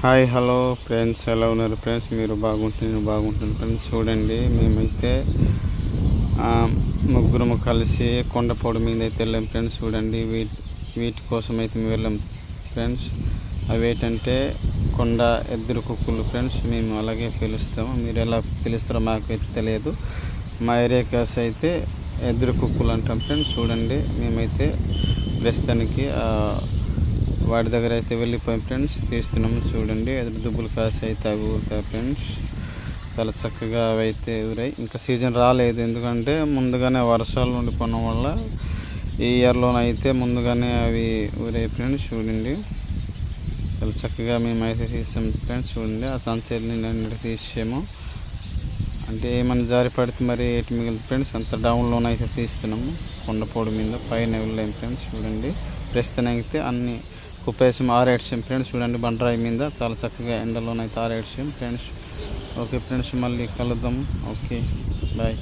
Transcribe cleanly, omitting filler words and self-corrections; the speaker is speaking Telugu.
హాయ్ హలో ఫ్రెండ్స్, ఎలా ఉన్నారు ఫ్రెండ్స్? మీరు బాగుంటుంది, నేను బాగుంటుంది ఫ్రెండ్స్. చూడండి, మేమైతే ముగ్గురము కలిసి కొండపొడి మీద అయితే వెళ్ళాం ఫ్రెండ్స్. చూడండి, వీటి కోసం అయితే మేము వెళ్ళాం ఫ్రెండ్స్. అవి ఏంటంటే కొండ ఎద్దురు కుక్కులు ఫ్రెండ్స్. మేము అలాగే పిలుస్తాము, మీరు ఎలా పిలుస్తారో మాకైతే తెలియదు. మా ఏరియా కాస్ అయితే ఎద్దురు కుక్కులు అంటాం ఫ్రెండ్స్. చూడండి, మేమైతే ప్రస్తుతానికి వాటి దగ్గర అయితే వెళ్ళిపోయాం ఫ్రెండ్స్. తీస్తున్నాము. చూడండి, ఎదురు దుబ్బులు కాసి అయితే అవి ఊరుతాయి ఫ్రెండ్స్. చాలా చక్కగా అవి అయితే ఊరాయి. ఇంకా సీజన్ రాలేదు, ఎందుకంటే ముందుగానే వర్షాలు ఉండిపోవడం వల్ల ఈ ఇయర్లోనైతే ముందుగానే అవి ఊరాయి ఫ్రెండ్స్. చూడండి, చాలా చక్కగా మేమైతే తీసాము ఫ్రెండ్స్. చూడండి, ఆ సంచల్ని అన్నిటి తీసాము. అంటే ఏమైనా జారి పడితే మరి ఎటు మిగిలింది ఫ్రెండ్స్. అంత డౌన్లోనైతే తీస్తున్నాము. కొండపోడు మీద పైన వెళ్ళాము ఫ్రెండ్స్. చూడండి, ప్రస్తుతానికి అన్ని కుప్పేసాం, ఆరేడ్చాం ఫ్రెండ్స్. చూడండి, బండరాయి మీద చాలా చక్కగా ఎండలోనైతే ఆరేడ్చాం ఫ్రెండ్స్. ఓకే ఫ్రెండ్స్, మళ్ళీ కలుద్దాం. Okay, bye.